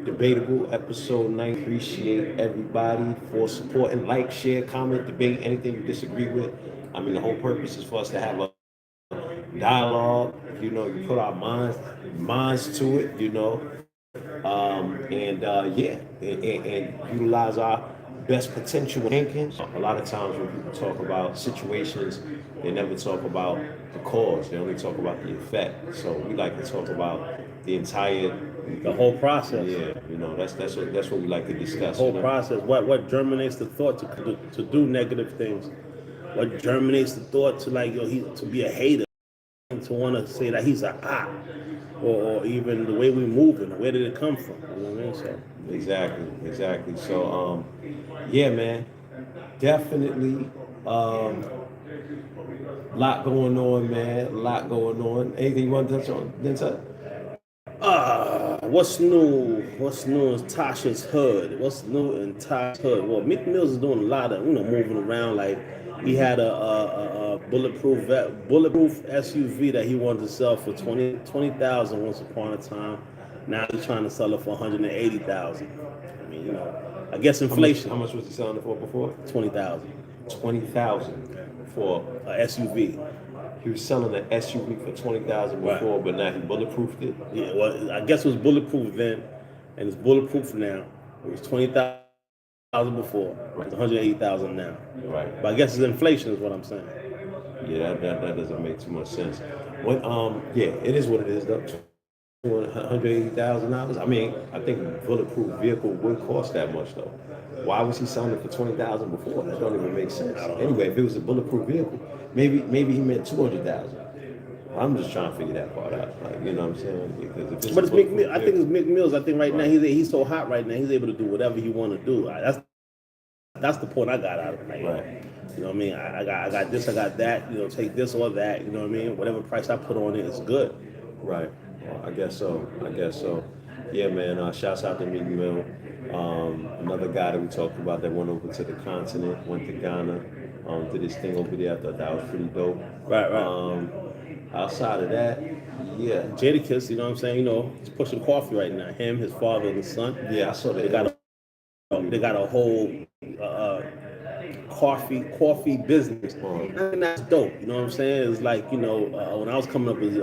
Debatable episode 9. Appreciate everybody for supporting, like, share, comment, debate anything you disagree with. I mean, the whole purpose is for us to have a dialogue. You put our minds to it. And yeah, and utilize our best potential thinking. A lot of times when people talk about situations, they never talk about the cause. They only talk about the effect. So we like to talk about the entire, The whole process. yeah. That's what we like to discuss. The whole process. What germinates the thought to do negative things? What germinates the thought to to be a hater, to want to say that he's a op, or even the way we moving. Where did it come from? You know what I mean? So Exactly. So yeah, man, definitely. Lot going on, man. A lot going on. Anything you want to touch on? what's new? What's new in Tasha's hood? What's new in Tasha's hood? Well, Meek Mills is doing a lot of moving around. Like he had a bulletproof SUV that he wanted to sell for 20,000 once upon a time. Now he's trying to sell it for 180,000. I mean, I guess inflation. How much was he selling it for before? 20,000. 20,000 for a SUV. He was selling an SUV for 20,000 before, right. But now he bulletproofed it. Yeah, well, I guess it was bulletproof then, and it's bulletproof now. It was 20,000 before. Right. It's 180,000 now. Right. But I guess it's inflation, is what I'm saying. Yeah, that doesn't make too much sense. When yeah, it is what it is though. $180,000. I mean, I think a bulletproof vehicle would cost that much though. Why was he selling it for 20,000 before? That don't even make sense. Anyway, if it was a bulletproof vehicle, maybe he meant 200,000. I'm just trying to figure that part out. Like, you know what I'm saying? Because but it's I think it's Mick Mills. I think right now he's so hot right now. He's able to do whatever he want to do. That's the point I got out of it. Like, right. You know what I mean? I got this, I got that. Take this or that. You know what I mean? Whatever price I put on it is good. Right. Well, I guess so. Yeah, man. Shouts out to Meek Mill. Another guy that we talked about that went over to the continent, went to Ghana, did his thing over there. I thought that was pretty dope. Right. Outside of that, yeah. Jadakiss, you know what I'm saying? He's pushing coffee right now. Him, his father, and his son. Yeah, I saw that. They got a whole coffee business, and that's dope. You know what I'm saying? It's like when I was coming up with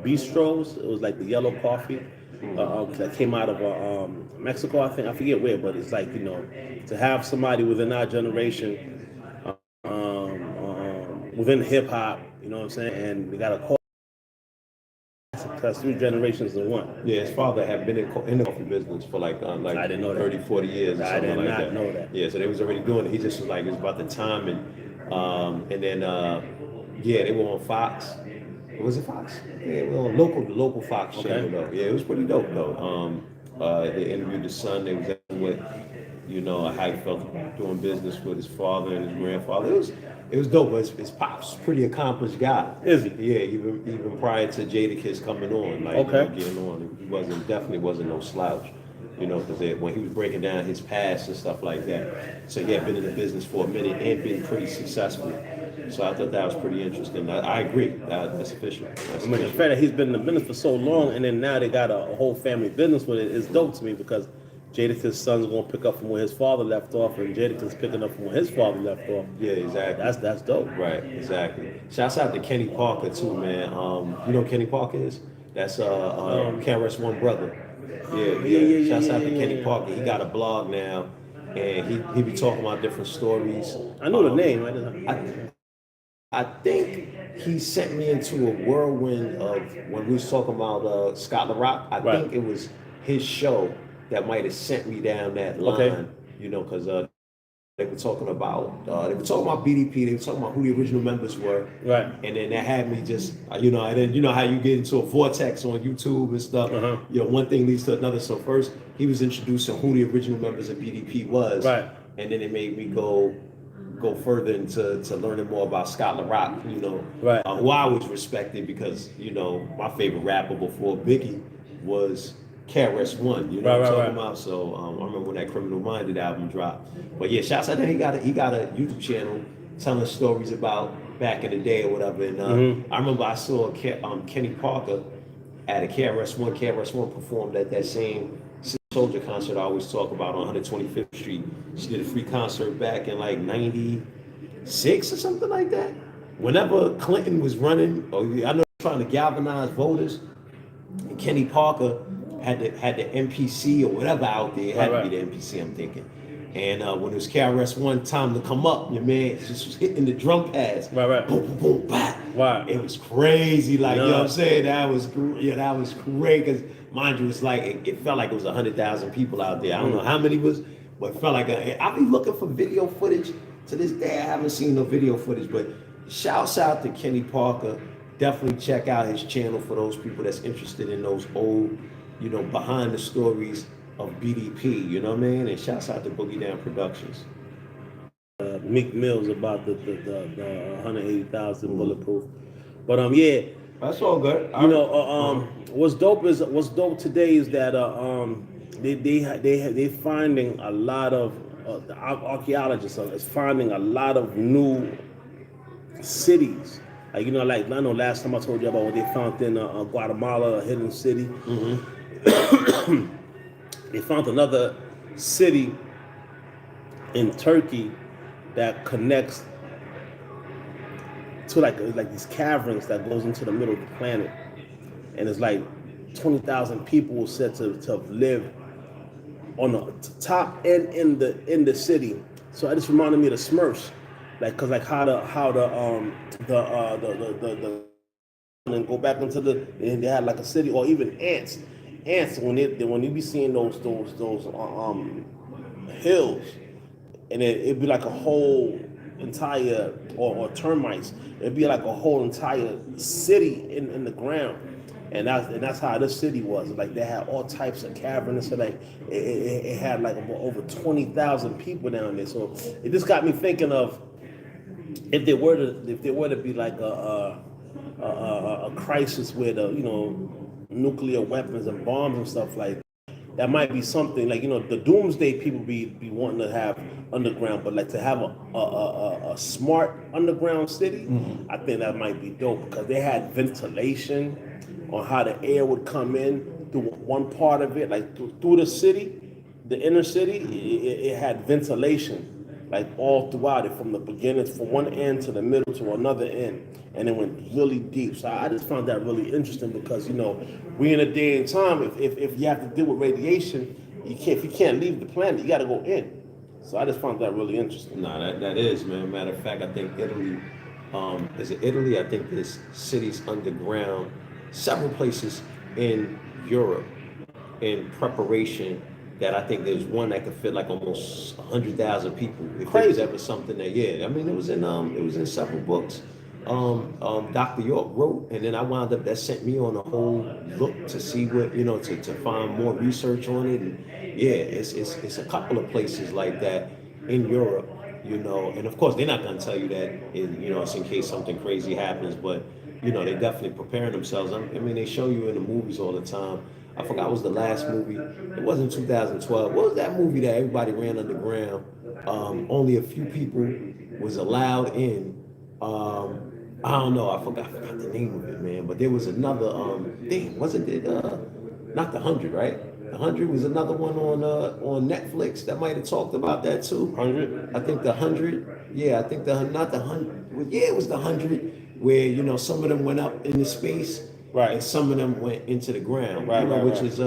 bistros, it was like the yellow coffee that came out of Mexico, I think. I forget where, but it's like to have somebody within our generation, within hip hop, you know what I'm saying, and we got a coffee. That's 3 generations in one. Yeah, his father had been in the coffee business for like I didn't know 30, 40 years or something like that. I did not know that. Yeah, so they was already doing it. He just was like, it was about the time, and then yeah, they were on Fox. Was it Fox? Yeah, they were on the local Fox channel though. Yeah, it was pretty dope though. They interviewed his son. They was asking what how he felt doing business with his father and his grandfather. It was dope, but his pop's a pretty accomplished guy. Is he? Yeah, even prior to Jadakiss coming on, getting on, he definitely wasn't no slouch. Because when he was breaking down his past and stuff like that. So yeah, been in the business for a minute and been pretty successful. So I thought that was pretty interesting. I agree. That's official. The fact that he's been in the business for so long, and then now they got a whole family business with it, is dope to me because Jadakiss' son's gonna pick up from where his father left off, and Jadakiss picking up from where his father left off. Yeah, exactly. That's dope. Right, exactly. Shouts out to Kenny Parker too, man. You know who Kenny Parker is? That's KRS-One brother. Yeah. Shouts out to Kenny Parker. He got a blog now, and he be talking about different stories. I know the name. I think he sent me into a whirlwind of when we was talking about Scott LaRock. I think it was his show that might have sent me down that line. Because they were talking about BDP. They were talking about who the original members were. Right. And then that had me just and then how you get into a vortex on YouTube and stuff. One thing leads to another. So first he was introducing who the original members of BDP was. Right. And then it made me go further into learning more about Scott LaRock, right. Who I always respected because, my favorite rapper before Biggie was KRS-One, what I'm talking about? So I remember when that Criminal Minded album dropped. But yeah, shouts out that he got a YouTube channel telling stories about back in the day or whatever. And I remember I saw Kenny Parker at a KRS-One. KRS-One performed at that same Soldier concert I always talk about on 125th Street. She did a free concert back in like '96 or something like that. Whenever Clinton was running, I know trying to galvanize voters, and Kenny Parker had the MPC or whatever out there. It had to be the MPC, I'm thinking. And when it was KRS-One time to come up, your man just was hitting the drum pads. Right. Boom, boom, boom, bah. Right. It was crazy. Like, you know what I'm saying? That was great. Because mind you, it's like, it felt like it was 100,000 people out there. I don't know how many was, but it felt like, I'll be looking for video footage. To this day, I haven't seen no video footage, but shouts out to Kenny Parker. Definitely check out his channel for those people that's interested in those old, behind the stories of BDP, you know what I mean? And shouts out to Boogie Down Productions. Meek Mill's about the 180,000 bulletproof, but yeah, that's all good. What's dope today is that they finding a lot of the archaeologists is finding a lot of new cities. Like I know last time I told you about what they found in Guatemala, a hidden city. Mm-hmm. They found another city in Turkey that connects to like these caverns that goes into the middle of the planet, and it's like 20,000 people said to have lived on the top and in the city. So I just reminded me of the Smurfs, cause how the and go back into and they had like a city, or even ants when you be seeing those hills, and it'd be like a whole entire or termites, it'd be like a whole entire city in the ground, and that's how this city was. Like they had all types of caverns, so like it had like over 20,000 people down there. So it just got me thinking of if there were to be like a crisis where nuclear weapons and bombs and stuff like that might be something like the doomsday people be wanting to have underground, but like to have a smart underground city, I think that might be dope because they had ventilation on how the air would come in through one part of it, like through the city, the inner city, it had ventilation like all throughout it, from the beginning, from one end to the middle to another end, and it went really deep. So I just found that really interesting because we in a day and time, if you have to deal with radiation, if you can't leave the planet, you got to go in. So I just found that really interesting. No, that is, man. Matter of fact, I think Italy, is it Italy? I think there's cities underground, several places in Europe in preparation. That I think there's one that could fit like almost 100,000 people. If there was ever something that, I mean, it was in several books. Dr. York wrote, and then I wound up, that sent me on a whole look to see what, to find more research on it. And it's a couple of places like that in Europe, and of course they're not going to tell you that, it's in case something crazy happens, but, they definitely preparing themselves. I mean, they show you in the movies all the time. I forgot what was the last movie. It wasn't 2012. What was that movie that everybody ran underground? Only a few people was allowed in. I don't know. I forgot the name of it, man. But there was another thing. Wasn't it? Not the 100, right? The 100 was another one on Netflix that might have talked about that too. 100. I think the 100. Yeah, I think not the 100. Well, yeah, it was the 100 where some of them went up into space. Right. And some of them went into the ground, which is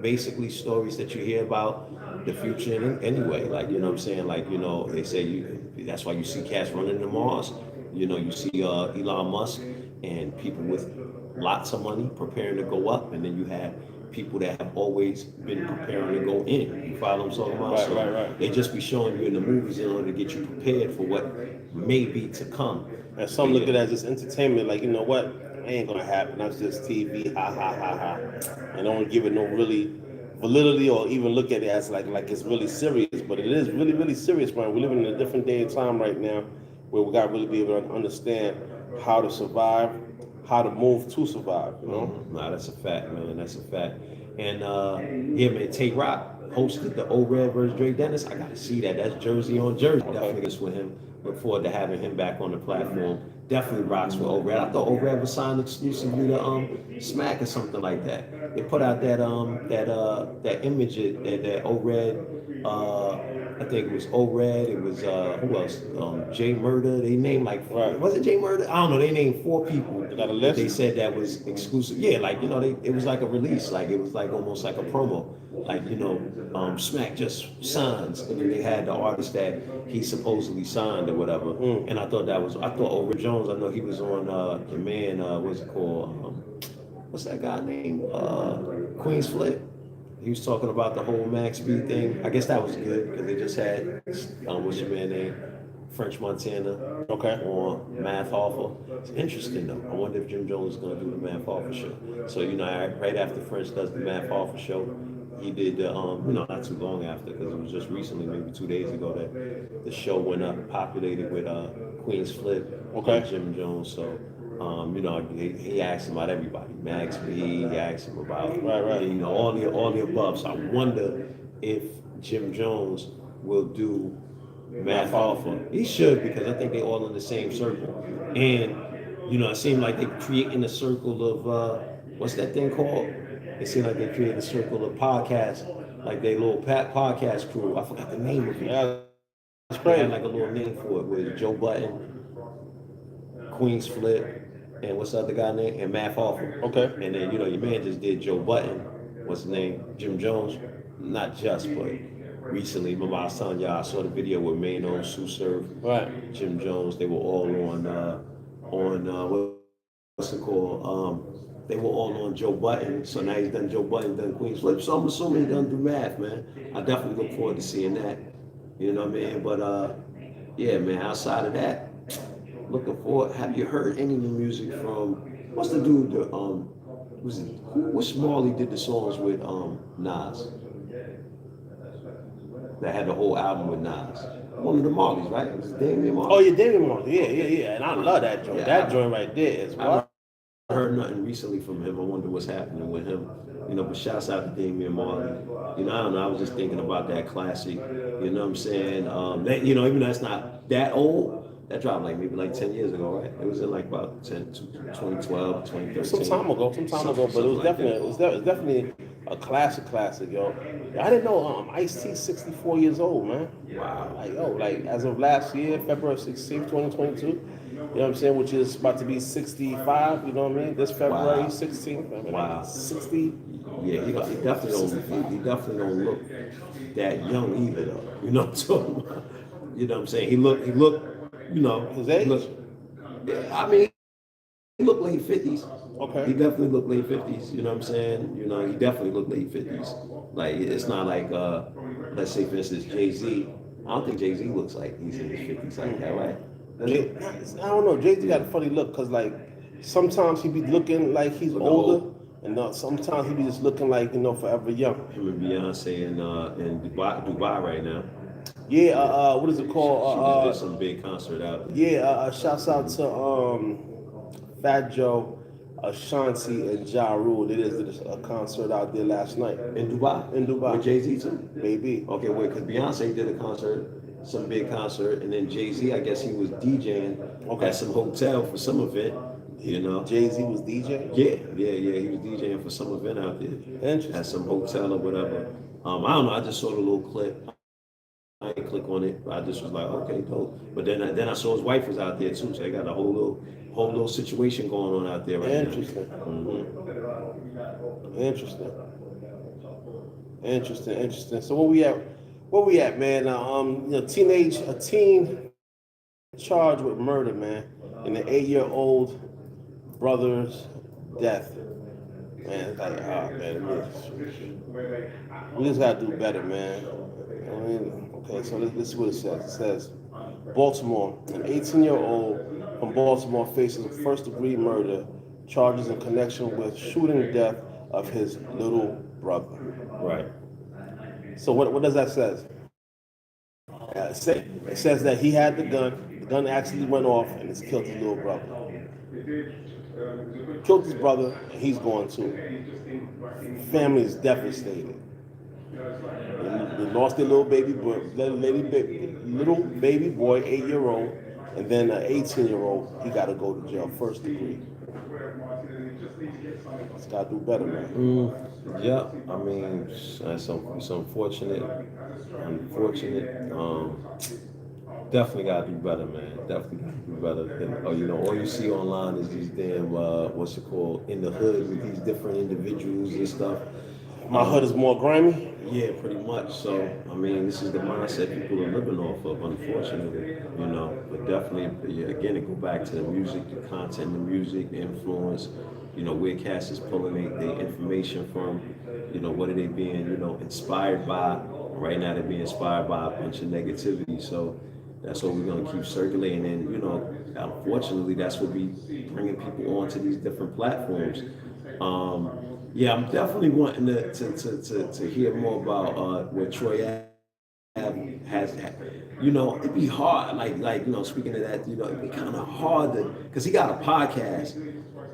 basically stories that you hear about the future anyway. Like, what I'm saying? Like, they say that's why you see cats running to Mars. You see Elon Musk and people with lots of money preparing to go up, and then you have people that have always been preparing to go in. You follow what I'm talking about? Right. They just be showing you in the movies in order to get you prepared for what may be to come. And some look at it as just entertainment, like, what? It ain't gonna happen. That's just TV. Ha ha ha ha. And don't give it no really validity or even look at it as like it's really serious. But it is really, really serious, man. We're living in a different day and time right now where we gotta really be able to understand how to survive, how to move to survive, Nah, that's a fact, man. That's a fact. And man, Tay Rock hosted the O Red versus Dre Dennis. I gotta see that. That's Jersey on Jersey. Definitely with him. Look forward to having him back on the platform. definitely rocks with O-Red. I thought O-Red was signed exclusively to Smack or something like that. They put out that image that O-Red. I think it was O-Red. It was who else? Jay Murder. They named like Right. was it Jay Murder? I don't know. They named 4 people. You got a That they list? said that was exclusive. Yeah, like it was like a release. Like it was like almost like a promo. Like Smack just signs, and then they had the artist that he supposedly signed or whatever. And I thought Over Jones. I know he was on your man. What's it called? What's that guy name? Queen's Flip. He was talking about the whole Max B thing. I guess that was good because they just had what's your man name? French Montana. Okay. On Math Hoffa. It's interesting though. I wonder if Jim Jones is going to do the Math Hoffa show. So right after French does the Math Hoffa show, he did the not too long after because it was just recently, maybe 2 days ago, that the show went up, populated with Queen's Flip, and Jim Jones. So he asked him about everybody, Max B. He asked him about Right. all the above. So I wonder if Jim Jones will do Math Hoffa. He should because I think they're all in the same circle, and it seemed like they're creating a circle of what's that thing called? It seemed like they created a circle of podcasts, like they little podcast crew. I forgot the name of it. Yeah, They had like a little name for it with Joe Button, Queen's Flip, and what's the other guy name? And Math Hoffa. Okay. And then your man just did Joe Button. What's his name? Jim Jones. Not just, but recently. Remember I was telling y'all I saw the video with Mano, Sue Surf, right. Jim Jones. They were all on what's it called? They were all on Joe Button. So now he's done Joe Button, done Queen's Flip. So I'm assuming he's done do Math, man. I definitely look forward to seeing that. You know what I mean? But yeah, man. Outside of that, looking forward. Have you heard any new music from what's the dude? Which Marley did the songs with Nas? That had the whole album with Nas. One of the Marleys, right? It was Damian Marley. Oh yeah, Damian Marley. Yeah. And I love that joint. Yeah, that joint right there is what. I heard nothing recently from him. I wonder what's happening with him. But shouts out to Damian Marley. I don't know. I was just thinking about that classic. You know what I'm saying? Even though it's not that old, that dropped maybe 10 years ago, right? It was in about 2012, 2013. Some time ago, but it was definitely a classic, yo. I didn't know Ice-T 64 years old, man. Wow. As of last year, February 16th, 2022, you know what I'm saying, which is about to be 65, you know what I mean? This February 16th, I mean, Wow. 60. Yeah, he definitely don't look that young either, though. You know what I'm talking about? You know what I'm saying? He looked, His age? I mean, he looked late 50s. Okay. He definitely looked late 50s. You know what I'm saying? He definitely looked late 50s. It's not like, let's say, for instance, Jay-Z. I don't think Jay-Z looks like he's in his 50s like that, right? I don't know. Jay-Z got a funny look because, sometimes he be looking like he's older, and sometimes he be just looking like, forever young. Him and Beyonce in Dubai right now. Yeah, what is it called? She just did some big concert out. Yeah, shouts out to Fat Joe, Ashanti, and Ja Rule. They just did a concert out there last night. In Dubai? In Dubai. With Jay-Z too? Maybe. Okay, wait, because Beyonce did a concert, some big concert, and then Jay-Z, I guess he was DJing at some hotel for some event. Jay-Z was DJing? Yeah, he was DJing for some event out there. Interesting. At some hotel or whatever. I don't know, I just saw the little clip. I didn't click on it, but I just was like, okay, dope. But then I saw his wife was out there too, so they got a whole little situation going on out there right Interesting. now. Mm-hmm. Interesting. So where we at, man? A teen charged with murder, man, and an 8-year-old brother's death. Man, it's like, man, we just gotta do better, man. Okay, so this is what it says. It says, Baltimore, an 18-year-old from Baltimore faces first-degree murder charges in connection with shooting death of his little brother. Right. So what does that say? It says that he had the gun. The gun actually went off and it's killed his little brother. Killed his brother, and he's going too. Family is devastated. They lost their little baby boy, 8-year-old. and then an 18-year-old, he got to go to jail first degree. It's got to do better, man. Yeah, I mean, it's unfortunate. Unfortunate. Definitely gotta do better, man. Definitely gotta do better. And, you know, all you see online is these damn what's it called, in the hood with these different individuals and stuff. My hood is more grimy. Yeah, pretty much. So, I mean, this is the mindset people are living off of, unfortunately. You know, but definitely, yeah, again, it go back to the music, the content, the music, the influence. You know, where cats is pulling their information from. You know, what are they being, you know, inspired by? Right now, they're being inspired by a bunch of negativity. So, that's what we're gonna keep circulating, and you know, unfortunately, that's what we bringing people onto these different platforms. Yeah, I'm definitely wanting to hear more about what Troy has. You know, it'd be hard. Like you know, speaking of that, you know, it'd be kind of hard to because he got a podcast,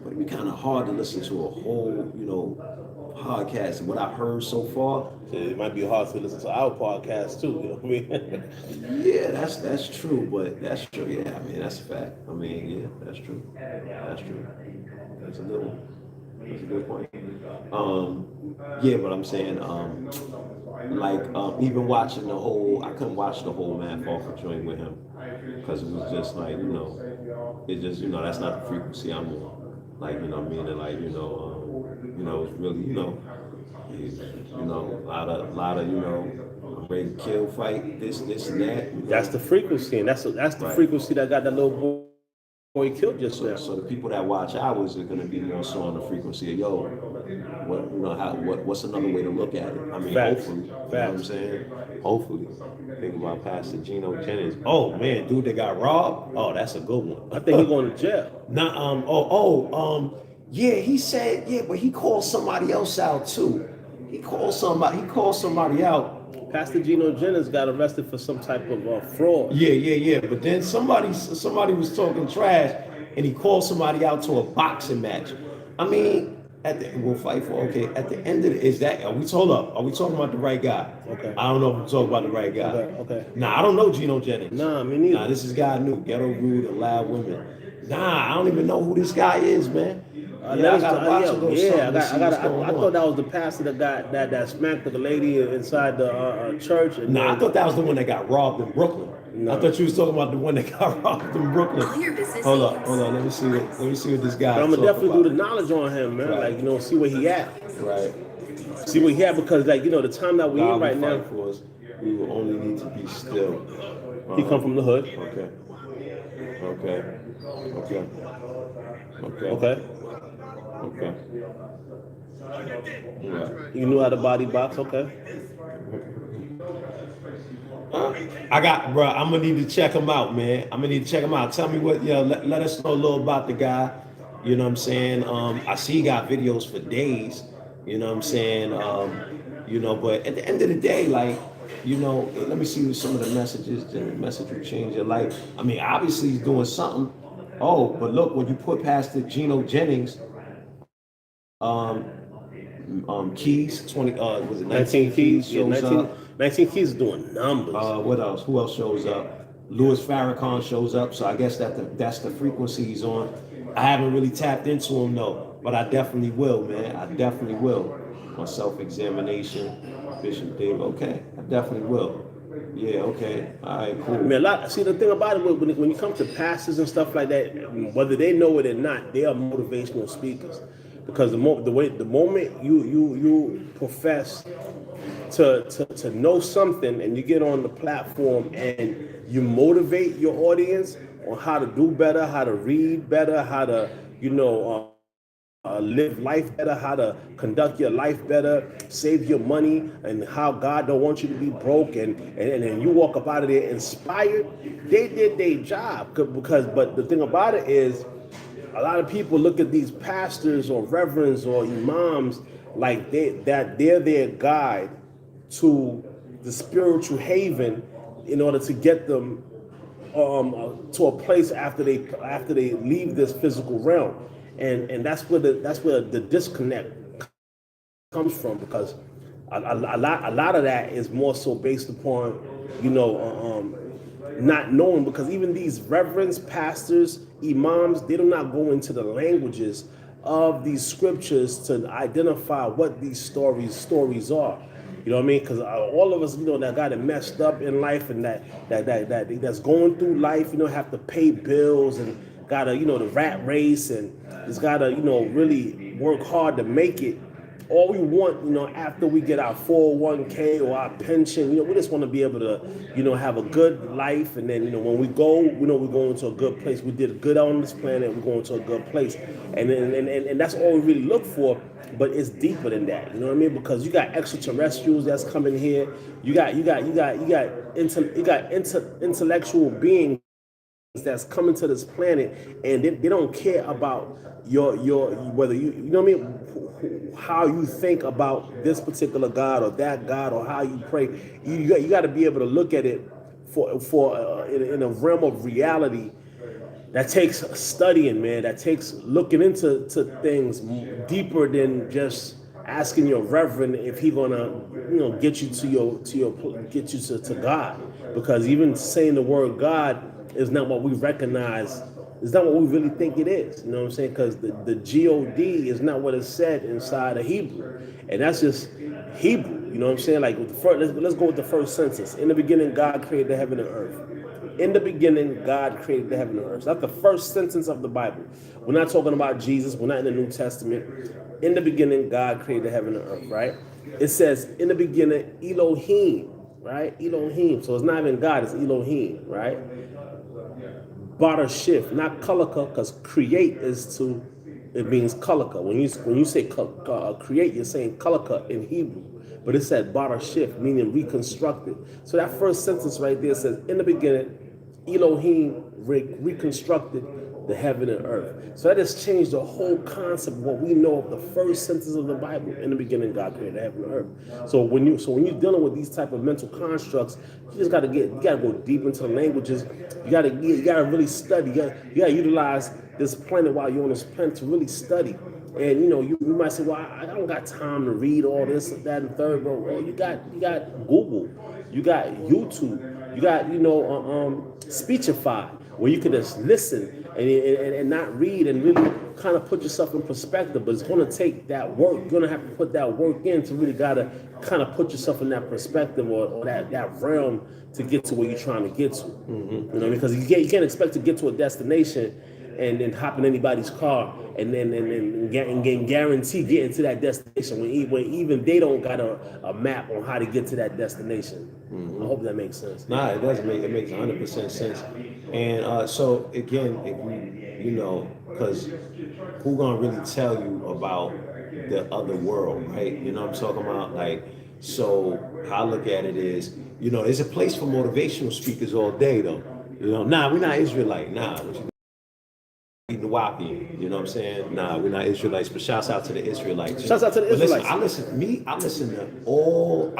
but it'd be kind of hard to listen to a whole, you know, podcast. What I've heard so far. It might be hard to listen to our podcast too. You know what I mean? Yeah, that's true, but that's true. Yeah, I mean that's a fact. I mean, yeah, that's true. That's true. That's a good one. That's a good point. Yeah, but I'm saying, even watching the whole, I couldn't watch the whole Math Offer joint with him because it was just like, you know, it just, you know, that's not the frequency I'm on. Like, you know what I mean? And like, you know, it's really, you know, a lot of, you know, I'm ready to kill, fight, this and that. You know? That's the frequency, and that's the Right. frequency that got that little boy killed just now. So the people that watch ours are going to be more so on the frequency of, yo, what, you know, what's another way to look at it? I mean, Facts. hopefully, you know what Facts. I'm saying? Hopefully. Think about Pastor Geno Jennings. Oh man, dude that got robbed. Oh, that's a good one. I think he's going to jail. Nah, yeah, he said, yeah, but he called somebody else out too. He called somebody out. Pastor Geno Jennings got arrested for some type of fraud. Yeah. But then somebody was talking trash, and he called somebody out to a boxing match. I mean, we'll fight for. Okay, at the end of it, are we talking about the right guy? Okay. I don't know if we're talking about the right guy. Okay. Nah, I don't know Geno Jennings. Nah, me neither. Nah, this is guy new, ghetto rude and loud women. Nah, I don't even know who this guy is, man. I thought that was the pastor that smacked the lady inside the church. And Nah, I thought that was the one that got robbed in Brooklyn. No. I thought you was talking about the one that got robbed in Brooklyn. Hold on. Let me see what this guy. But I'm gonna definitely do the knowledge on him, man. Right. Like, you know, see where he at. Right. See where he at, because like, you know, the time that we in right now. For us, we will only need to be still. He come from the hood. Okay. Yeah. You knew how to body box, okay. I'm gonna need to check him out, man. I'm gonna need to check him out. Tell me what, let us know a little about the guy. You know what I'm saying? I see he got videos for days. You know what I'm saying? You know, but at the end of the day, like, you know, let me see some of the messages. The message will change your life. I mean, obviously he's doing something. Oh, but look, when you put past the Geno Jennings, Keys, 20, was it 19 Keys? Yeah, 19 Keys is doing numbers. What else? Who else shows up? Louis Farrakhan shows up, so I guess that's the frequency he's on. I haven't really tapped into him though, but I definitely will, man. I definitely will. My self-examination, Bishop David. Okay, I definitely will. Yeah, okay. All right, cool. I mean, see, the thing about it, when you come to pastors and stuff like that, whether they know it or not, they are motivational speakers. Because the moment you profess to know something, and you get on the platform and you motivate your audience on how to do better, how to read better, how to, you know, live life better, how to conduct your life better, save your money, and how God don't want you to be broke, and you walk up out of there inspired, they did their job. But the thing about it is, a lot of people look at these pastors or reverends or imams like they're their guide to the spiritual haven in order to get them to a place after they leave this physical realm. And that's where the disconnect comes from, because a lot of that is more so based upon, you know, not knowing, because even these reverends, pastors, imams, they do not go into the languages of these scriptures to identify what these stories are. You know what I mean? Because all of us, that got it messed up in life, and that's going through life, have to pay bills, and gotta, the rat race, and it's gotta, really work hard to make it. All we want, after we get our 401k or our pension, we just want to be able to, have a good life. And then, when we go, we're going to a good place. We did good on this planet. We're going to a good place. And that's all we really look for. But it's deeper than that. You know what I mean? Because you got extraterrestrials that's coming here. You got intellectual beings that's coming to this planet, and they don't care about your whether you know what I mean, how you think about this particular God or that God, or how you pray. You got to be able to look at it in a realm of reality. That takes studying, man. That takes looking into things deeper than just asking your reverend if he gonna, get you to God. Because even saying the word God is not what we recognize. It's not what we really think it is. You know what I'm saying? Because the God is not what is said inside of Hebrew, and that's just Hebrew. You know what I'm saying? Like with the first, let's go with the first sentence. In the beginning, God created the heaven and earth. In the beginning, God created the heaven and earth. So that's the first sentence of the Bible. We're not talking about Jesus. We're not in the New Testament. In the beginning, God created the heaven and earth, right? It says, in the beginning, Elohim, right? Elohim. So it's not even God, it's Elohim, right? Bada shift, not kalaka, because create it means kalaka. When you say create, you're saying kalaka in Hebrew. But it said bada shift, meaning reconstructed. So that first sentence right there says, in the beginning, Elohim reconstructed the heaven and earth. So that has changed the whole concept of what we know of the first sentence of the Bible. In the beginning, God created the heaven and earth. So when you're dealing with these type of mental constructs, you just gotta go deep into the languages. You gotta really study. You gotta utilize this planet while you're on this planet to really study. And you might say, well, I don't got time to read all this, that, and third, bro. Well, you got Google, you got YouTube, you got Speechify, where you can just listen and not read, and really kind of put yourself in perspective. But it's going to take that work. You're going to have to put that work in to really got to kind of put yourself in that perspective, or that realm, to get to where you're trying to get to. Mm-hmm. Because you can't expect to get to a destination and then hop in anybody's car and guarantee getting to that destination when even they don't got a map on how to get to that destination. Mm-hmm. I hope that makes sense. Nah, it does make 100% sense. And so again, if because who gonna really tell you about the other world, right? You know what I'm talking about? Like, so how I look at it is, there's a place for motivational speakers all day though. Nah, we're not Israelite. Nah, the Wapi, you know what I'm saying? Nah, we're not Israelites, but shouts out to the Israelites. Shouts out to the Israelites. Listen, I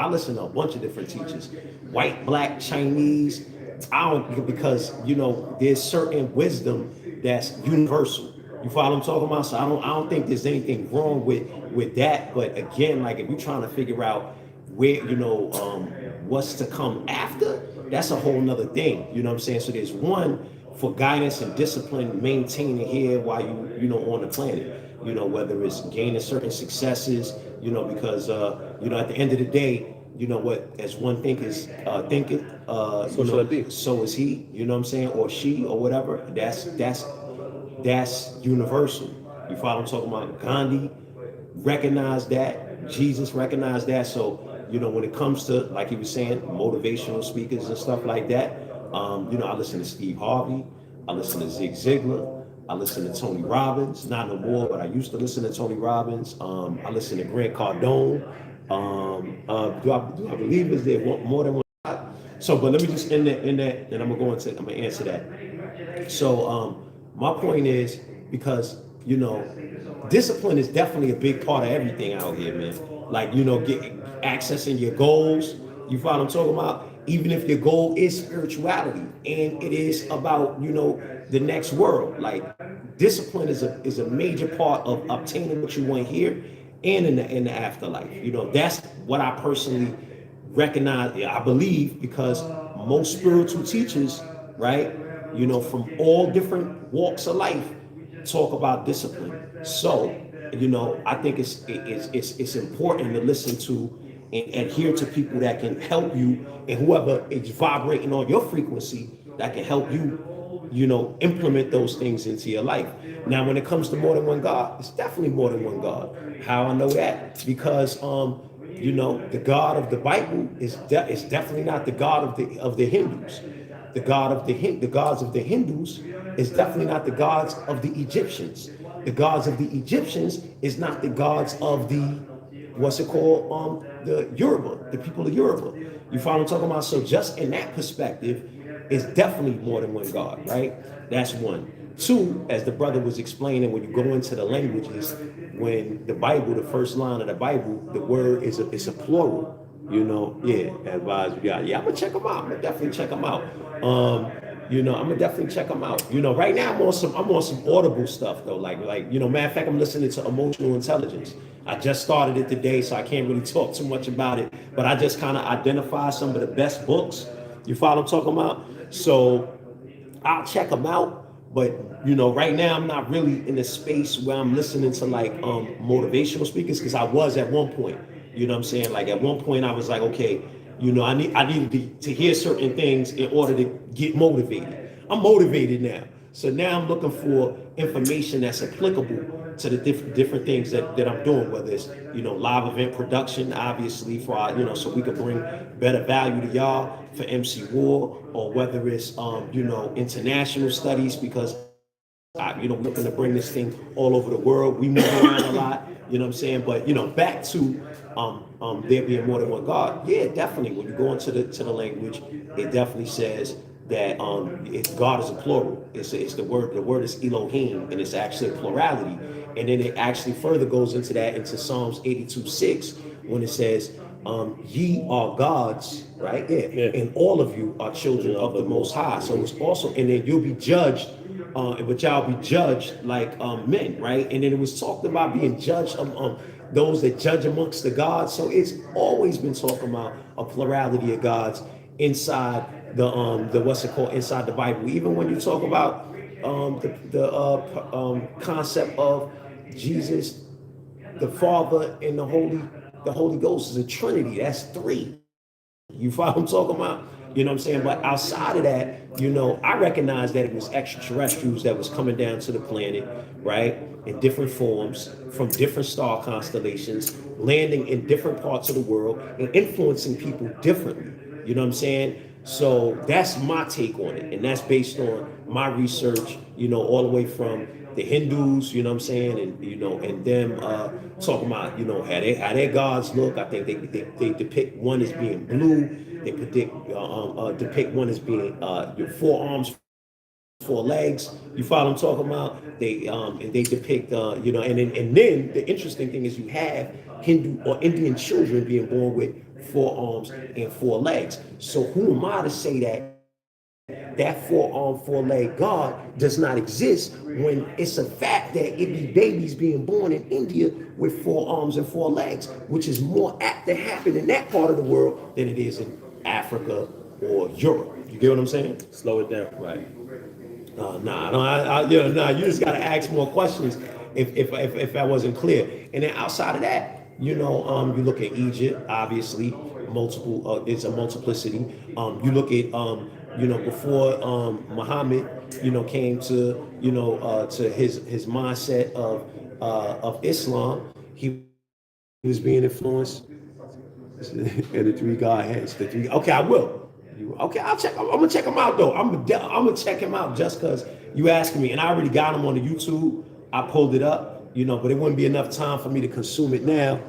listen to a bunch of different teachers. White, black, Chinese. Because there's certain wisdom that's universal. You follow what I'm talking about? So I don't think there's anything wrong with that. But again, like if you're trying to figure out where, what's to come after, that's a whole nother thing. You know what I'm saying? So there's one for guidance and discipline, maintaining here while you on the planet. Whether it's gaining certain successes, because at the end of the day, what, as one thinketh, so shall it be. So is he, you know what I'm saying, or she, or whatever. That's universal. You follow what I'm talking about? Gandhi recognized that. Jesus recognized that. So, when it comes to, like he was saying, motivational speakers and stuff like that, I listen to Steve Harvey, I listen to Zig Ziglar, I listen to Tony Robbins, not no more, but I used to listen to Tony Robbins. I listen to Grant Cardone. Do I believe is there more than one? So, but let me just end that, and I'm gonna answer that. So, my point is, because discipline is definitely a big part of everything out here, man. Like accessing your goals. You follow what I'm talking about? Even if your goal is spirituality and it is about the next world, like discipline is a major part of obtaining what you want here and in the afterlife. That's what I personally recognize. I believe, because most spiritual teachers, right, from all different walks of life, talk about discipline. So, I think it's important to listen to and adhere to people that can help you, and whoever is vibrating on your frequency that can help you, implement those things into your life. Now, when it comes to more than one God, it's definitely more than one God. How I know that? Because the God of the Bible is definitely not the God of the Hindus. The gods of the Hindus is definitely not the gods of the Egyptians. The gods of the Egyptians is not the gods of the what's it called? The Yoruba, the people of Yoruba. You follow what I'm talking about? So just in that perspective, it's definitely more than one God, right? That's one. Two, as the brother was explaining, when you go into the languages, when the Bible, the first line of the Bible, the word it's a plural. Yeah, advise you got. Yeah, I'm gonna check them out. I'm gonna definitely check them out. I'm gonna definitely check them out. Right now I'm on some Audible stuff though. Matter of fact, I'm listening to emotional intelligence. I just started it today, so I can't really talk too much about it. But I just kind of identify some of the best books. You follow what I'm talking about? So I'll check them out. But right now I'm not really in a space where I'm listening to motivational speakers, because I was at one point. You know what I'm saying? Like at one point I was like, okay, I needed to hear certain things in order to get motivated. I'm motivated now. So now I'm looking for information that's applicable to the different things that I'm doing, whether it's live event production, obviously for so we can bring better value to y'all for MC War, or whether it's international studies, because we're looking to bring this thing all over the world. We move around a lot, you know what I'm saying? But back to there being more than one God. Yeah, definitely. When you go into the language, it definitely says that God is a plural. It's the word. The word is Elohim, and it's actually a plurality. And then it actually further goes into that into Psalms 82:6 when it says, "Ye are gods," right? Yeah. And all of you are children of the Most High. So it's also, and then you'll be judged. But y'all be judged like men, right? And then it was talked about being judged those that judge amongst the gods. So it's always been talking about a plurality of gods inside the what's it called, inside the Bible. Even when you talk about the concept of Jesus, the Father, and the Holy Ghost is a Trinity. That's three. You follow what I'm talking about? You know what I'm saying? But outside of that, I recognize that it was extraterrestrials that was coming down to the planet, right? In different forms, from different star constellations, landing in different parts of the world and influencing people differently. You know what I'm saying? So that's my take on it. And that's based on my research, all the way from the Hindus, you know what I'm saying, and them talking about, how their gods look. I think they depict one as being blue. They depict one as being your four arms, four legs. You follow what I'm talking about? They depict and then the interesting thing is you have Hindu or Indian children being born with four arms and four legs. So who am I to say that four-arm, four-leg God does not exist, when it's a fact that it be babies being born in India with four arms and four legs, which is more apt to happen in that part of the world than it is in Africa or Europe. You get what I'm saying? Slow it down. Right. You just gotta ask more questions if that wasn't clear. And then outside of that, you look at Egypt, obviously, it's a multiplicity. You look at before Muhammad, came to his mindset of Islam, he was being influenced. And the three Godheads, okay, I will. Okay, I'll check. I'm gonna check him out though. I'm gonna check him out just because you asking me, and I already got him on the YouTube. I pulled it up, but it wouldn't be enough time for me to consume it now,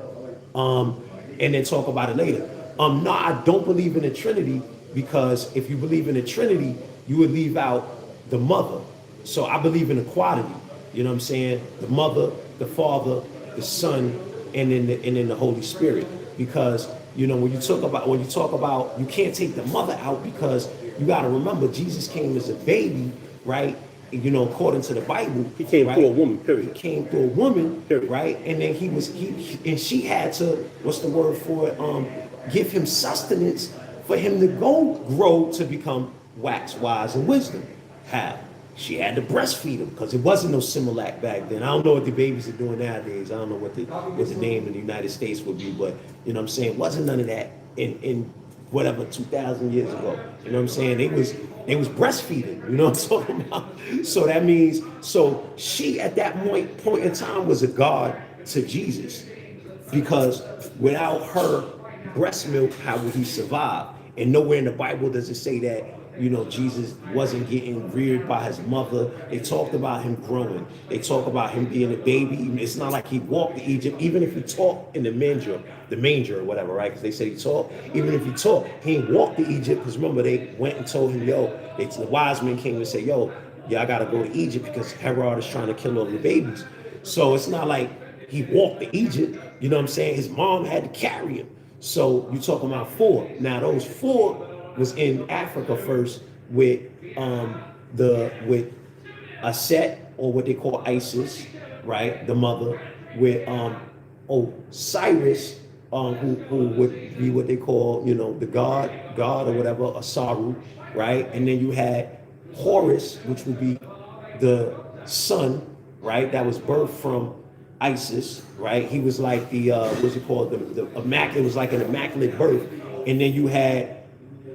and then talk about it later. No, I don't believe in the Trinity, because if you believe in the Trinity, you would leave out the mother. So I believe in equality. You know what I'm saying? The mother, the father, the son, and then the Holy Spirit. Because when you talk about you can't take the mother out, because you got to remember Jesus came as a baby, right? According to the Bible, he came right? through a woman. Period. He came through a woman, period. Right? And then and she had to, what's the word for it? Give him sustenance for him to grow to become wax wise and wisdom. How? She had to breastfeed him because it wasn't no Similac back then. I don't know what the babies are doing nowadays. I don't know what the name in the United States would be, but you know what I'm saying? Wasn't none of that in whatever 2,000 years ago. You know what I'm saying? They was breastfeeding. You know what I'm talking about? So that means she at that point in time was a god to Jesus, because without her breast milk, how would he survive? And nowhere in the Bible does it say that, you know, Jesus wasn't getting reared by his mother. They talked about him growing. They talk about him being a baby. It's not like he walked to Egypt. Even if he talked in the manger or whatever, right? Because they say he talked. Even if he talked, he ain't walked to Egypt. Because remember, they went and told him, the wise men came and said, I got to go to Egypt because Herod is trying to kill all the babies. So it's not like he walked to Egypt. You know what I'm saying? His mom had to carry him. So you're talking about 4. Now those 4 was in Africa first with with Aset, or what they call Isis, right? The mother, with Osiris, who would be what they call, you know, the god or whatever, Asaru, right? And then you had Horus, which would be the son, right? That was birthed from Isis, right? He was like the what's it called? The immaculate. It was like an immaculate birth. And then you had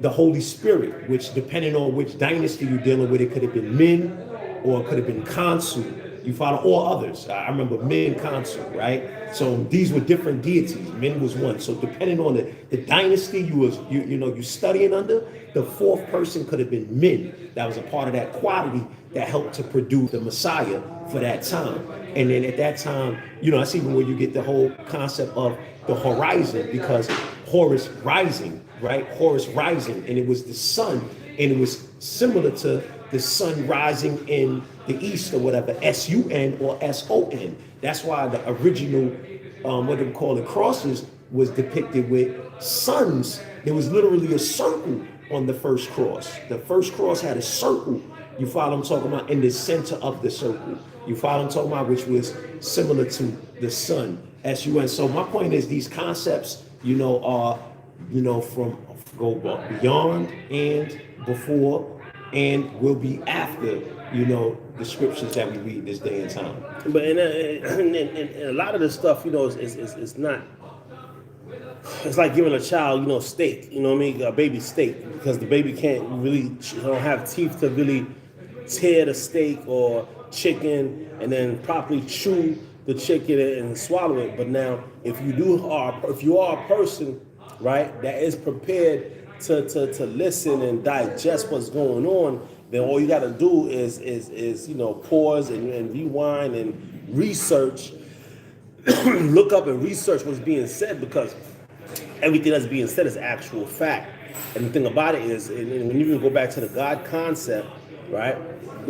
the Holy Spirit, which depending on which dynasty you're dealing with, it could have been Min or it could have been Khonsu. You follow, or others. I remember Min, Khonsu, right? So these were different deities. Min was one. So depending on the dynasty you studying under, the 4th person could have been Min. That was a part of that quality that helped to produce the Messiah for that time. And then at that time, that's even where you get the whole concept of the horizon, because Horus rising, right? Horus rising, and it was the sun, and it was similar to the sun rising in the east or whatever, S-U-N or S-O-N. That's why the original, what they call it, crosses was depicted with suns. There was literally a circle on the first cross. The first cross had a circle. You follow what I'm talking about? In the center of the circle. You follow what I'm talking about? Which was similar to the sun, S-U-N. So my point is, these concepts, are, from go beyond and before and will be after, the scriptures that we read this day and time. But and a lot of this stuff, it's not. It's like giving a child, steak. You know what I mean? A baby steak, because the baby don't have teeth to really tear the steak or chicken and then properly chew the chicken and swallow it. But now, if you are a person, right, that is prepared to listen and digest what's going on, then all you got to do is pause and rewind and research, look up and research what's being said, because everything that's being said is actual fact. And the thing about it is, and when you even go back to the God concept, right,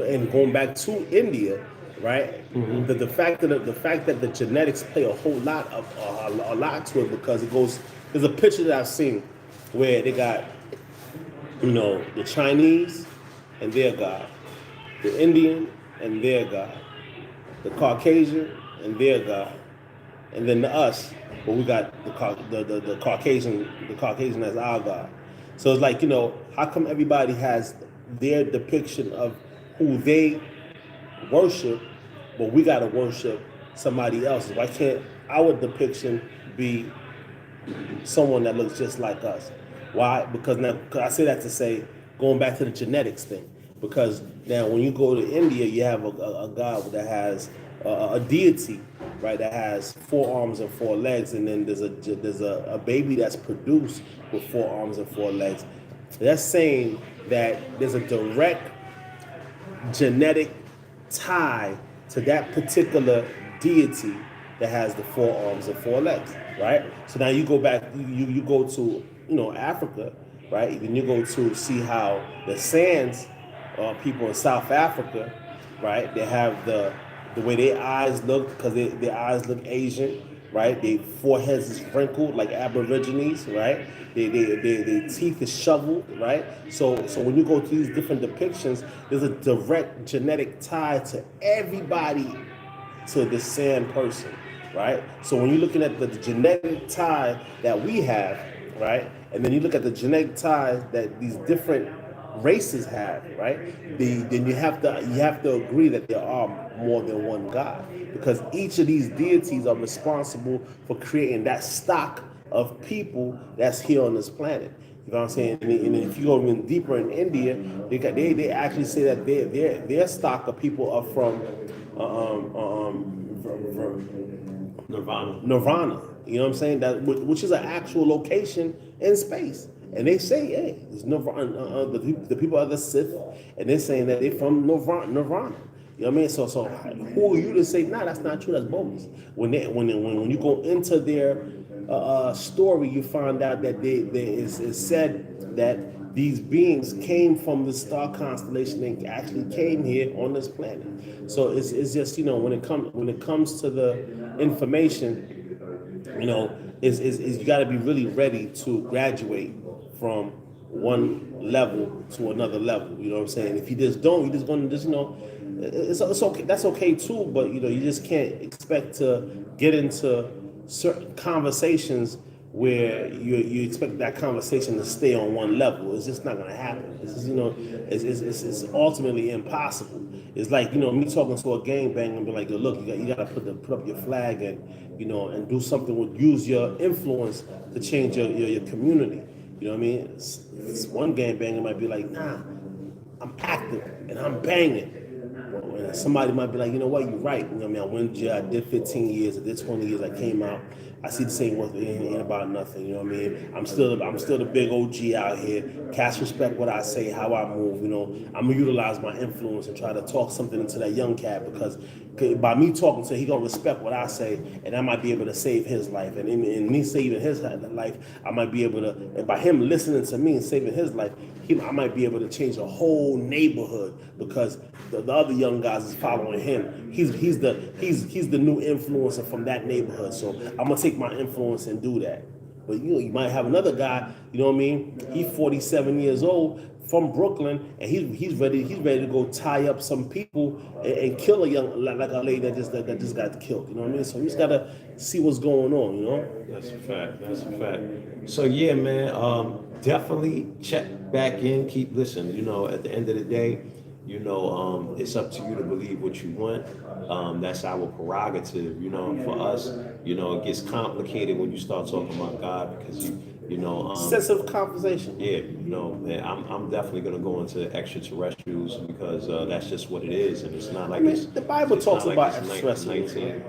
and going back to India, right, the fact that the genetics play a whole lot to it, because it goes. There's a picture that I've seen where they got, the Chinese and their God, the Indian and their God, the Caucasian and their God, and then us, but we got the Caucasian as our God. So it's like, how come everybody has their depiction of who they worship, but we gotta worship somebody else? Why can't our depiction be someone that looks just like us? Why? Because now, I say that to say, going back to the genetics thing, because now when you go to India, you have a god that has a deity, right, that has 4 arms and 4 legs, and then there's a baby that's produced with 4 arms and 4 legs. That's saying that there's a direct genetic tie to that particular deity that has the 4 arms and 4 legs, right? So now you go back, you go to Africa, right? Then you go to see how the Sands people in South Africa, right? They have the way their eyes look, because their eyes look Asian, right? Their foreheads is wrinkled like Aborigines, right? Their teeth is shoveled, right? So when you go to these different depictions, there's a direct genetic tie to everybody to the Sand person, right? So when you're looking at the genetic tie that we have, right? And then you look at the genetic ties that these different races have, right? Then you have to agree that there are more than one God, because each of these deities are responsible for creating that stock of people that's here on this planet. You know what I'm saying? And if you go even deeper in India, they actually say that their stock of people are from Nirvana. Nirvana. You know what I'm saying? That which is an actual location in space. And they say, hey, there's Nirvana. The people are the Sith, and they're saying that they're from Nirvana. You know what I mean? So who are you to say, nah, that's not true, that's bogus. When you go into their story, you find out that it's said that these beings came from the star constellation and actually came here on this planet. So it's just, when it comes to the information, is you got to be really ready to graduate from one level to another level. You know what I'm saying? If you just don't, you're just going to just it's okay. That's okay too. But you just can't expect to get into certain conversations where you expect that conversation to stay on one level. It's just not going to happen. This is it's ultimately impossible. It's like me talking to a gangbang and be like, look, you got to put up your flag and do something with use your influence to change your community. You know what I mean? It's one gangbanger might be like, nah, I'm active and I'm banging. Well, somebody might be like, you know what, you're right. You know what I mean? I went to jail, I did 15 years, I did 20 years, I came out. I see the same worth, it ain't about nothing, you know what I mean? I'm still the big OG out here. Cast respect what I say, how I move, I'm gonna utilize my influence and try to talk something into that young cat, because by me talking to him, he gonna respect what I say, and I might be able to save his life. And in me saving his life, I might be able to, and by him listening to me and saving his life, I might be able to change a whole neighborhood, because the other young guys is following him. He's the new influencer from that neighborhood. So I'm gonna take my influence and do that. But you might have another guy, you know what I mean? He's 47 years old from Brooklyn, and he's ready to go tie up some people and kill a young, like a lady that just got killed. You know what I mean? So you just gotta see what's going on. That's a fact. That's a fact. So yeah, man, definitely check back in, keep listening. At the end of the day, it's up to you to believe what you want. That's our prerogative. For us, it gets complicated when you start talking about God, because Sensitive conversation. yeah, man, I'm definitely gonna go into extraterrestrials, because that's just what it is, and it's not like The Bible it's talks not about like it's extraterrestrials. 19.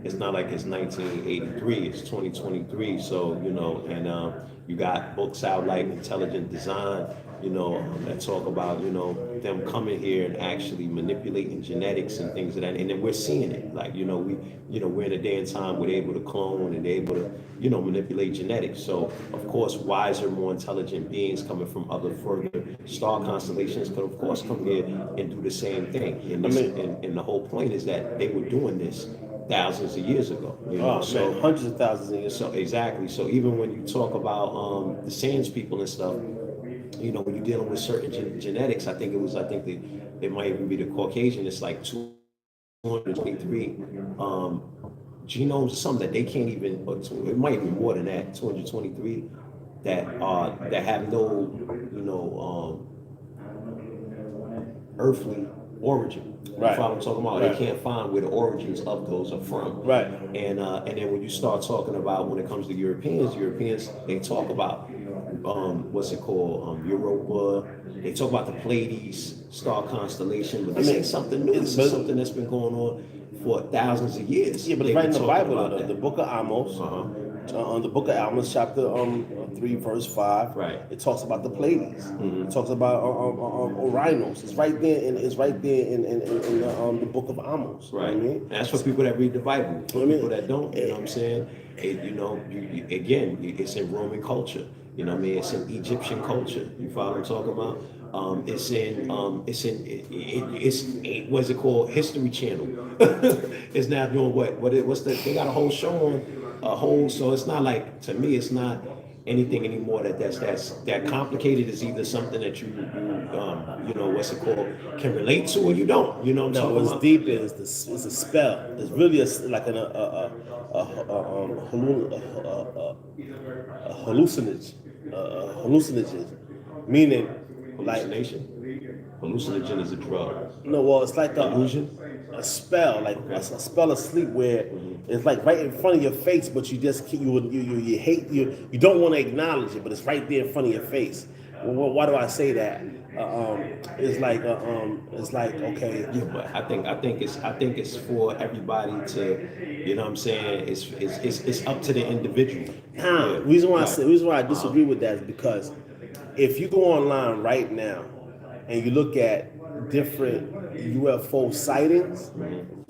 It's not like it's 1983. It's 2023. So and you got books out like Intelligent Design, that talk about them coming here and actually manipulating genetics and things of that, and then we're seeing it. Like we're in a day and time where they're able to clone and they're able to manipulate genetics. So of course, wiser, more intelligent beings coming from other further star constellations could of course come here and do the same thing. And the whole point is that they were doing this thousands of years ago. So hundreds of thousands of years. So exactly. So even when you talk about the Sands people and stuff, when you're dealing with certain genetics, I think it might even be the Caucasian. It's like 223 genomes or something that they can't even. Or it might be more than that. 223 that have no earthly origin. Right. You follow what I'm talking about? Right. They can't find where the origins of those are from. Right. And then when you start talking about, when it comes to Europeans, they talk about what's it called? Europa. They talk about the Pleiades star constellation, but this ain't something new. This is something that's been going on for thousands of years. Yeah, but it's right in the Bible, the book of Amos. The book of Amos, chapter 3, verse 5. Right. It talks about the Pleiades. It talks about Orinos. It's right there, in the book of Amos. Right. You know what I mean? And that's for people that read the Bible. For people that don't, you know what I'm saying? Again, it's in Roman culture. You know what I mean? It's in Egyptian culture. You follow what I'm talking about? It's what's it called? History Channel. It's now doing they got a whole show on so it's not like, to me, it's not anything anymore that complicated is either something that you know, what's it called, can relate to, or you don't. You know what I'm No, talking what's about? deep is it's a spell. It's really like a hallucinage, hallucinogen, meaning like Hallucination. Hallucinogen is a drug. no, well, it's like Illusion. a spell, like a Okay. spell of sleep where Mm-hmm. it's like right in front of your face, but you just you hate you don't want to acknowledge it, but it's right there in front of your face. Well, why do I say that? It's like okay, Yeah, but I think it's for everybody to, you know what I'm saying? It's up to the individual. Yeah. Right. reason why I Uh-huh. disagree with that is because if you go online right now and you look at different UFO sightings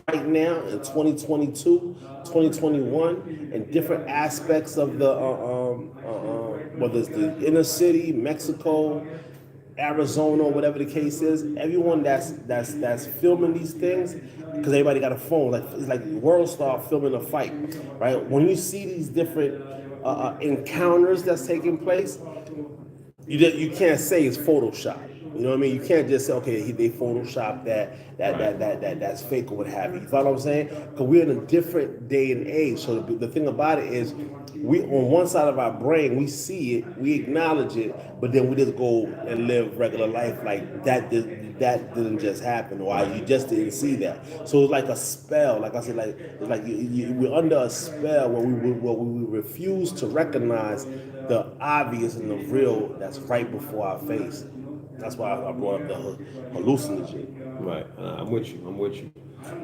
right now in 2022, 2021, and different aspects of the whether it's the inner city, Mexico, Arizona, whatever the case is, everyone that's filming these things, because everybody got a phone. Like it's like world star filming a fight, right? When you see these different encounters that's taking place, you can't say it's Photoshop. You know what I mean? You can't just say, okay, they Photoshop that's fake or what have you. You follow what I'm saying? Because we're in a different day and age. So the thing about it is, we on one side of our brain we see it, we acknowledge it, but then we just go and live regular life like that didn't just happen, or Right. you just didn't see that. So it's like a spell. Like I said, like it's like we're under a spell where we refuse to recognize the obvious and the real that's right before our face. That's why I brought up the hallucinogen. Right. I'm with you. I'm with you.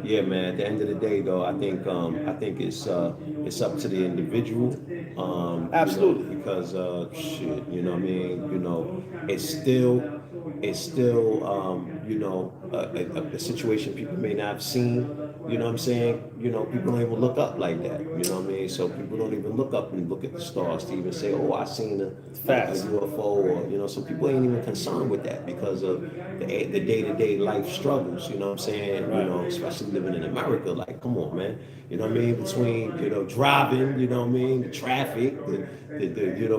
Yeah, man. At the end of the day, though, I think it's up to the individual. You know, Absolutely. because shit, you know what I mean. You know, it's still you know, a situation people may not have seen. You know what I'm saying? You know, people don't even look up like that. You know what I mean? So people don't even look up and look at the stars to even say, "Oh, I seen a Facts. UFO," or you know, some people ain't even concerned with that because of the day-to-day life struggles. You know what I'm saying? You Right. know, especially living in America. Like, come on, man. You know what I mean? Between driving, you know what I mean, the traffic, the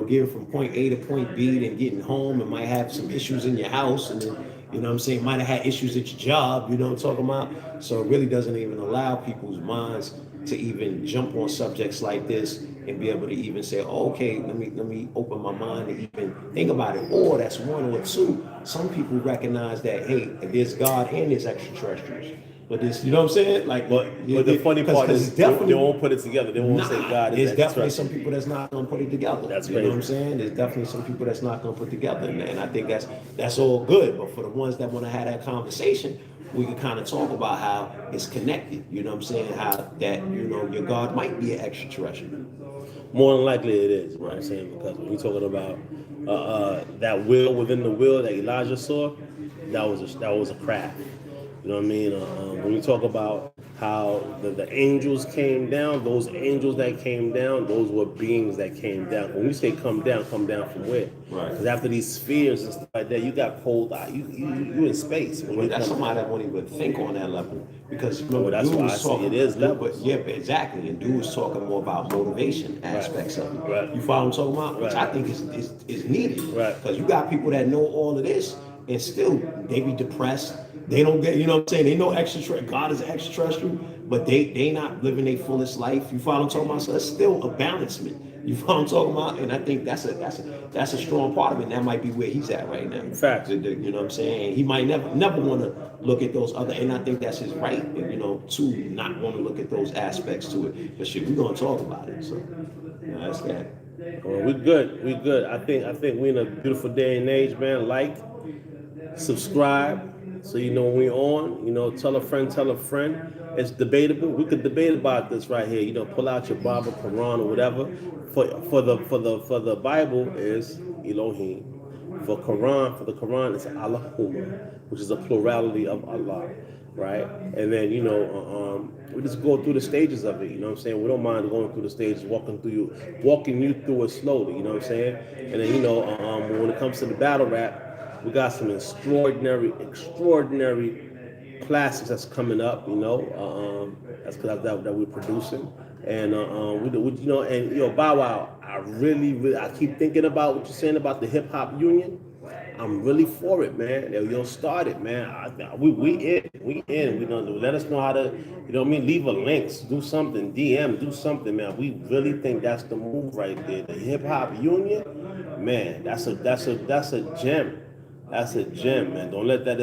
getting from point A to point B, then getting home, and might have some issues in your house, and then you know what I'm saying, might have had issues at your job, you know what I'm talking about? So it really doesn't even allow people's minds to even jump on subjects like this and be able to even say, oh, okay, let me open my mind to even think about it. Or that's one, or two. Some people recognize that, hey, there's God and there's extraterrestrials. But this, you know what I'm saying? Like, But the funny part because is it's they definitely won't put it together. They won't say nah. God is There's definitely some extraterrestrial. people that's not gonna put it together. That's You know what I'm crazy. saying? There's definitely some people that's not gonna put together, and I think that's all good. But for the ones that want to have that conversation, we can kind of talk about how it's connected. You know what I'm saying? How that your God might be an extraterrestrial. More than likely it is. You know what I'm Right. saying? Because when we're talking about that will within the will that Elijah saw, that was a craft. You know what I mean? When we talk about how the angels came down, those angels that came down, those were beings that came down. When we say come down from where? Right. Because after these spheres and stuff like that, you got cold eye. You in space when But you that's come somebody that down. won't even think on that level because Well, remember, that's dude why I was say it talking, is but levels. yeah, exactly, and dude was talking more about motivation Right. aspects of it. Right. You follow what I'm talking about? Which I Right. think is needed Right. because you got people that know all of this and still they be depressed. They don't get, you know what I'm saying? They know God is extraterrestrial, but they not living their fullest life. You follow what I'm talking about? So it's still a balancement. You follow what I'm talking about? And I think that's a strong part of it. And that might be where he's at right now. Facts. You know what I'm saying? He might never want to look at those other, and I think that's his right, to not want to look at those aspects to it. But shit, we're gonna talk about it. So that's that. Well, we good. We good. I think we're in a beautiful day and age, man. Like, subscribe, so you know when we're on. Tell a friend, tell a friend. It's debatable. We could debate about this right here. Pull out your Bible, Quran, or whatever. For the Bible is Elohim. For the Quran is Allahumma, which is a plurality of Allah, right? And then we just go through the stages of it. You know what I'm saying? We don't mind going through the stages, walking you through it slowly. You know what I'm saying? And then when it comes to the battle rap, we got some extraordinary classics that's coming up. That's because that we're producing, and we and Bow Wow. I really, I keep thinking about what you're saying about the hip hop union. I'm really for it, man. You'll start it, man. We in. We don't let us know how to, you know what I mean. Leave a links, do something, DM, do something, man. We really think that's the move right there. The hip hop union, man. That's a gem. That's a gem, man. Don't let that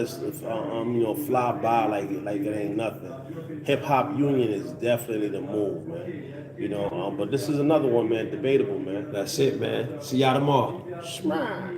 fly by like it ain't nothing. Hip hop union is definitely the move, man. But this is another one, man. Debatable, man. That's it, man. See y'all tomorrow. Smile.